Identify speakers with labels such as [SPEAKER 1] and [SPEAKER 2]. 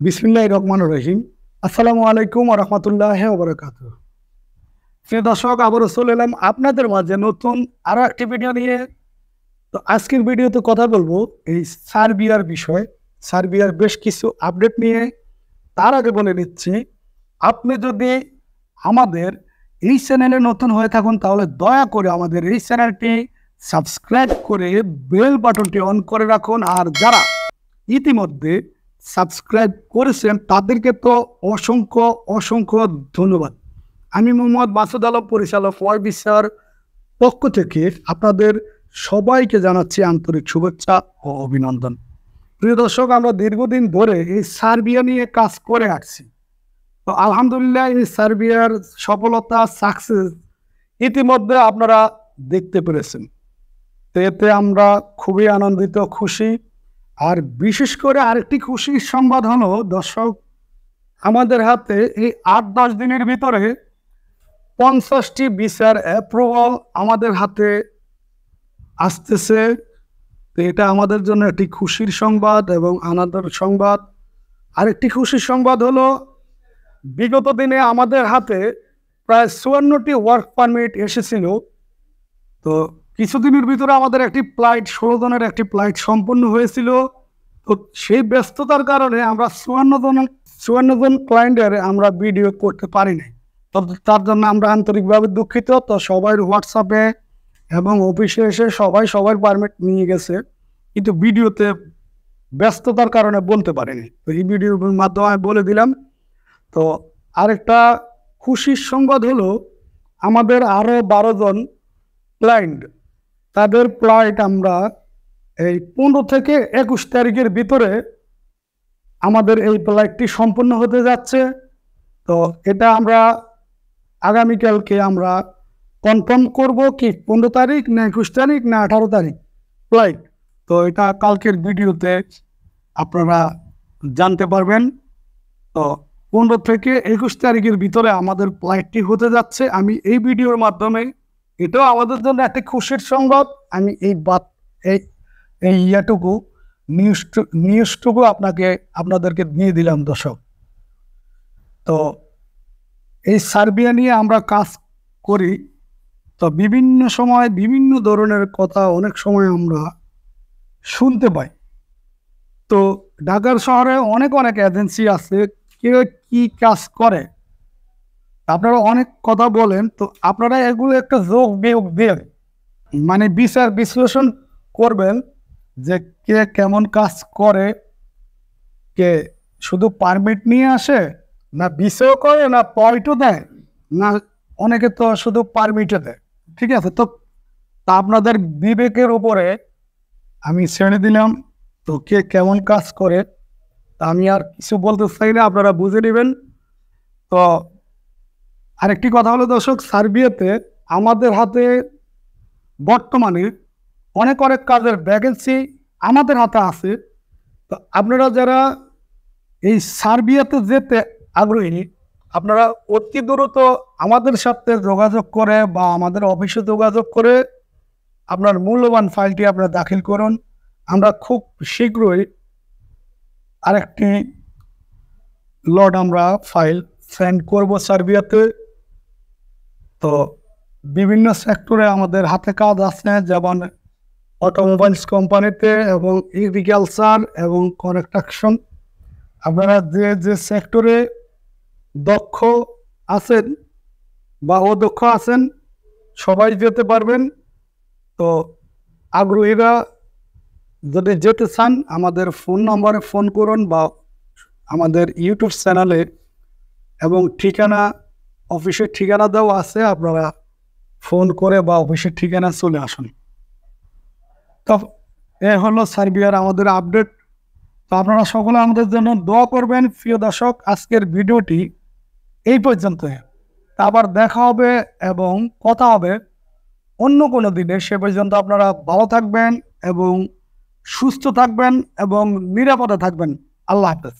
[SPEAKER 1] বিসমিল্লাহির রহমানির রহিম। আসসালামু আলাইকুম ওয়া রাহমাতুল্লাহি ওয়া বারাকাতুহু। প্রিয় দর্শক, আবারও চলে এলাম আপনাদের মাঝে নতুন আরো একটি ভিডিও নিয়ে। তো আজকের ভিডিওতে কথা বলবো এই সার্বিয়ার বিষয়, সার্বিয়ার বেশ কিছু আপডেট নিয়ে। তার আগে বলে নিচ্ছি, আপনি যদি আমাদের এই চ্যানেলে নতুন হয়ে থাকুন তাহলে দয়া করে আমাদের এই চ্যানেলটি সাবস্ক্রাইব করে বেল বাটনটি অন করে রাখুন। আর যারা ইতিমধ্যে সাবস্ক্রাইব করেছেন তাদেরকে তো অসংখ্য অসংখ্য ধন্যবাদ। আমি মোহাম্মদ মাসুদ আলম, পরিচালক ওয়াইবিসার পক্ষ থেকে আপনাদের সবাইকে জানাচ্ছি আন্তরিক শুভেচ্ছা ও অভিনন্দন। প্রিয় দর্শক, আমরা দীর্ঘদিন ধরে এই সার্বিয়া নিয়ে কাজ করে আসছি। তো আলহামদুলিল্লাহ, এই সার্বিয়ার সফলতা, সাকসেস ইতিমধ্যে আপনারা দেখতে পেরেছেন। তো এতে আমরা খুবই আনন্দিত, খুশি। আর বিশেষ করে আরেকটি খুশির সংবাদ হলো দর্শক, আমাদের হাতে এই ৮-১০ দিনের ভিতরে ৫০টি ভিসার অ্যাপ্রুভাল আমাদের হাতে আসতেছে। তো এটা আমাদের জন্য একটি খুশির সংবাদ এবং আনন্দের সংবাদ। আরেকটি খুশির সংবাদ হলো, বিগত দিনে আমাদের হাতে প্রায় ৫৪টি ওয়ার্ক পারমিট এসেছিল। তো কিছুদিনের ভিতরে আমাদের একটি ফ্লাইট, ১৬ জনের একটি ফ্লাইট সম্পন্ন হয়েছিল। তো সেই ব্যস্ততার কারণে আমরা ৫৪ জন ক্লায়েন্টের আমরা ভিডিও করতে পারি নাই। তো তার জন্য আমরা আন্তরিকভাবে দুঃখিত। তো সবাই হোয়াটসঅ্যাপে এবং অফিসে এসে সবাই সবার পারমিট নিয়ে গেছে, কিন্তু ভিডিওতে ব্যস্ততার কারণে বলতে পারিনি। তো এই ভিডিওর মাধ্যমে আমি বলে দিলাম। তো আরেকটা খুশির সংবাদ হলো, আমাদের আরও ১২ জন ক্লায়েন্ট, তাদের ফ্লাইট আমরা এই ১৫ থেকে ২১ তারিখের ভিতরে আমাদের এই ফ্লাইটটি সম্পন্ন হতে যাচ্ছে। তো এটা আমরা আগামীকালকে আমরা কনফার্ম করব কি ১৫ তারিখ না ২১ তারিখ না ১৮ তারিখ ফ্লাইট। তো এটা কালকের ভিডিওতে আপনারা জানতে পারবেন। তো ১৫ থেকে ২১ তারিখের ভিতরে আমাদের ফ্লাইটটি হতে যাচ্ছে। আমি এই ভিডিওর মাধ্যমে, এটাও আমাদের জন্য একটা খুশির সংবাদ, আমি এই নিউজটুকু আপনাদেরকে দিয়ে দিলাম দর্শক। তো এই সার্বিয়া নিয়ে আমরা কাজ করি। তো বিভিন্ন সময় বিভিন্ন ধরনের কথা অনেক সময় আমরা শুনতে পাই। তো ঢাকার শহরে অনেক অনেক এজেন্সি আছে, কে কি কাজ করে আপনারা অনেক কথা বলেন। তো আপনারা এগুলো একটা যোগ বিয়োগ দিয়ে মানে বিচার বিশ্লেষণ করবেন যে কে কেমন কাজ করে, কে শুধু পারমিট নিয়ে আসে, না ভিসাও করে, না পয়েন্টও দেয়, না অনেকে তো শুধু পারমিটও দেয়। ঠিক আছে, তো আপনাদের বিবেকের উপরে আমি ছেড়ে দিলাম। তো কে কেমন কাজ করে তা আমি আর কিছু বলতে চাই না, আপনারা বুঝে নেবেন। তো আরেকটি কথা হলো দর্শক, সার্বিয়াতে আমাদের হাতে বর্তমানে অনেক অনেক কাজের ভ্যাকেন্সি আমাদের হাতে আছে। তো আপনারা যারা এই সার্বিয়াতে যেতে আগ্রহী, আপনারা অতি দ্রুত আমাদের সাথে যোগাযোগ করে বা আমাদের অফিসে যোগাযোগ করে আপনার মূল্যবান ফাইলটি আপনারা দাখিল করুন। আমরা খুব শীঘ্রই আরেকটি লট আমরা ফাইল সেন্ড করব সার্বিয়াতে। তো বিভিন্ন সেক্টরে আমাদের হাতে কাজ আছে, যেমন অটোমোবাইলস কোম্পানিতে এবং এগ্রিকালচার এবং কনস্ট্রাকশন। আপনারা যে যে সেক্টরে দক্ষ আছেন বা অদক্ষ আছেন সবাই যেতে পারবেন। তো আগ্রহীরা যদি যেতে চান আমাদের ফোন নম্বরে ফোন করুন বা আমাদের ইউটিউব চ্যানেলে এবং ঠিকানা, অফিসের ঠিকানা দেওয়া আছে, আপনারা ফোন করে বা অফিসের ঠিকানা চলে আসুন। তো এ হলো সার্বিয়ার আমাদের আপডেট। তো আপনারা সকলে আমাদের জন্য দোয়া করবেন। প্রিয় দর্শক, আজকের ভিডিওটি এই পর্যন্ত। আবার দেখা হবে এবং কথা হবে অন্য কোনো দিনে। সে পর্যন্ত আপনারা ভালো থাকবেন এবং সুস্থ থাকবেন এবং নিরাপদে থাকবেন। আল্লাহ হাফেজ।